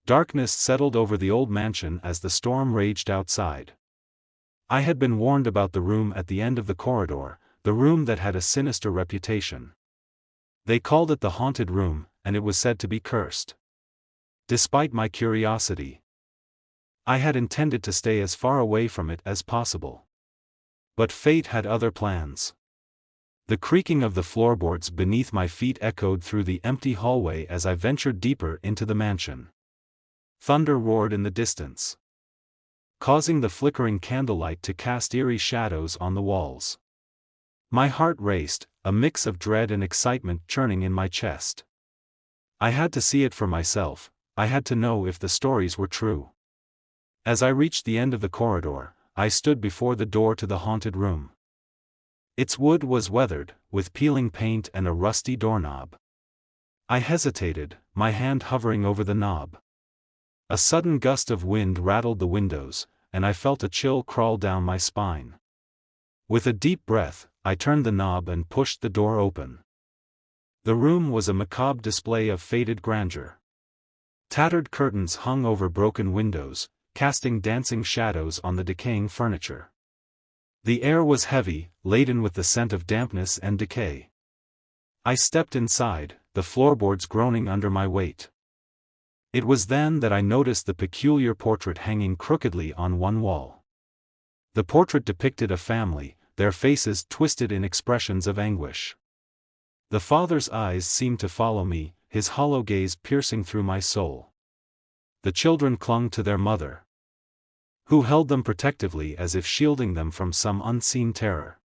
Darkness settled over the old mansion as the storm raged outside. I had been warned about the room at the end of the corridor, the room that had a sinister reputation. They called it the haunted room, and it was said to be cursed. Despite my curiosity, I had intended to stay as far away from it as possible. But fate had other plans. The creaking of the floorboards beneath my feet echoed through the empty hallway as I ventured deeper into the mansion. Thunder roared in the distance, causing the flickering candlelight to cast eerie shadows on the walls. My heart raced, a mix of dread and excitement churning in my chest. I had to see it for myself. I had to know if the stories were true. As I reached the end of the corridor, I stood before the door to the haunted room. Its wood was weathered, with peeling paint and a rusty doorknob. I hesitated, my hand hovering over the knob. A sudden gust of wind rattled the windows, and I felt a chill crawl down my spine. With a deep breath, I turned the knob and pushed the door open. The room was a macabre display of faded grandeur. Tattered curtains hung over broken windows, casting dancing shadows on the decaying furniture. The air was heavy, laden with the scent of dampness and decay. I stepped inside, the floorboards groaning under my weight. It was then that I noticed the peculiar portrait hanging crookedly on one wall. The portrait depicted a family, their faces twisted in expressions of anguish. The father's eyes seemed to follow me, his hollow gaze piercing through my soul. The children clung to their mother, who held them protectively as if shielding them from some unseen terror.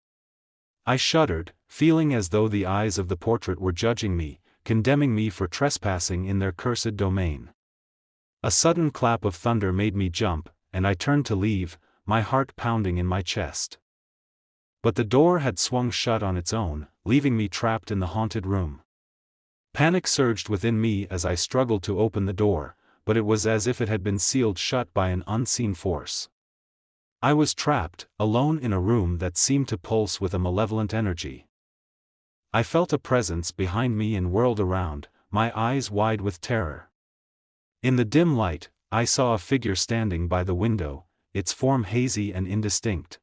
I shuddered, feeling as though the eyes of the portrait were judging me, condemning me for trespassing in their cursed domain. A sudden clap of thunder made me jump, and I turned to leave, my heart pounding in my chest. But the door had swung shut on its own, leaving me trapped in the haunted room. Panic surged within me as I struggled to open the door, but it was as if it had been sealed shut by an unseen force. I was trapped, alone in a room that seemed to pulse with a malevolent energy. I felt a presence behind me and whirled around, my eyes wide with terror. In the dim light, I saw a figure standing by the window, its form hazy and indistinct.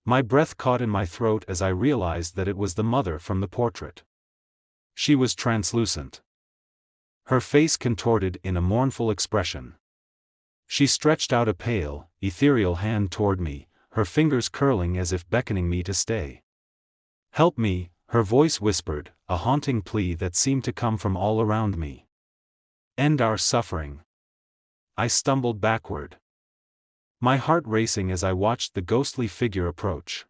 My breath caught in my throat as I realized that it was the mother from the portrait. She was translucent, her face contorted in a mournful expression. She stretched out a pale, ethereal hand toward me, her fingers curling as if beckoning me to stay. "Help me," her voice whispered, a haunting plea that seemed to come from all around me. "End our suffering." I stumbled backward, my heart racing as I watched the ghostly figure approach.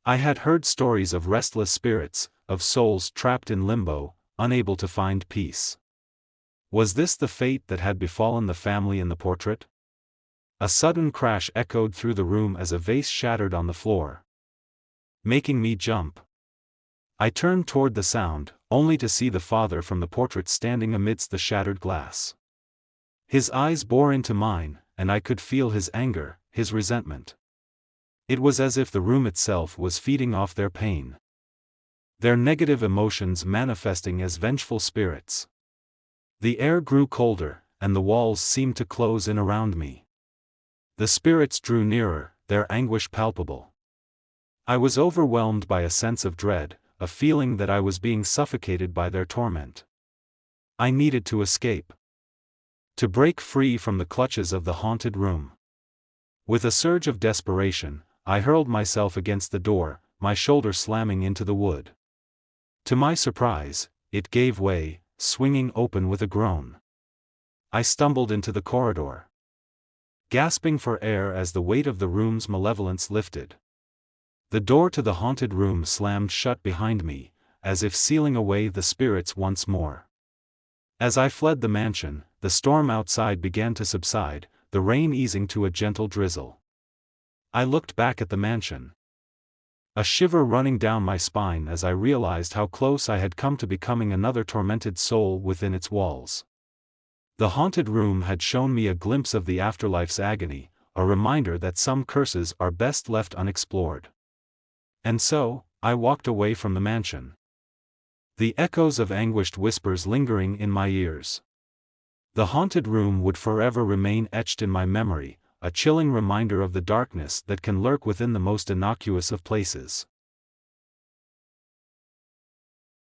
I had heard stories of restless spirits, of souls trapped in limbo, unable to find peace. Was this the fate that had befallen the family in the portrait? A sudden crash echoed through the room as a vase shattered on the floor, making me jump. I turned toward the sound, only to see the father from the portrait standing amidst the shattered glass. His eyes bore into mine, and I could feel his anger, his resentment. It was as if the room itself was feeding off their pain, their negative emotions manifesting as vengeful spirits. The air grew colder, and the walls seemed to close in around me. The spirits drew nearer, their anguish palpable. I was overwhelmed by a sense of dread, a feeling that I was being suffocated by their torment. I needed to escape, to break free from the clutches of the haunted room. With a surge of desperation, I hurled myself against the door, my shoulder slamming into the wood. To my surprise, it gave way, swinging open with a groan. I stumbled into the corridor, gasping for air as the weight of the room's malevolence lifted. The door to the haunted room slammed shut behind me, as if sealing away the spirits once more. As I fled the mansion, the storm outside began to subside, the rain easing to a gentle drizzle. I looked back at the mansion, a shiver running down my spine as I realized how close I had come to becoming another tormented soul within its walls. The haunted room had shown me a glimpse of the afterlife's agony, a reminder that some curses are best left unexplored. And so, I walked away from the mansion, the echoes of anguished whispers lingering in my ears. The haunted room would forever remain etched in my memory, a chilling reminder of the darkness that can lurk within the most innocuous of places.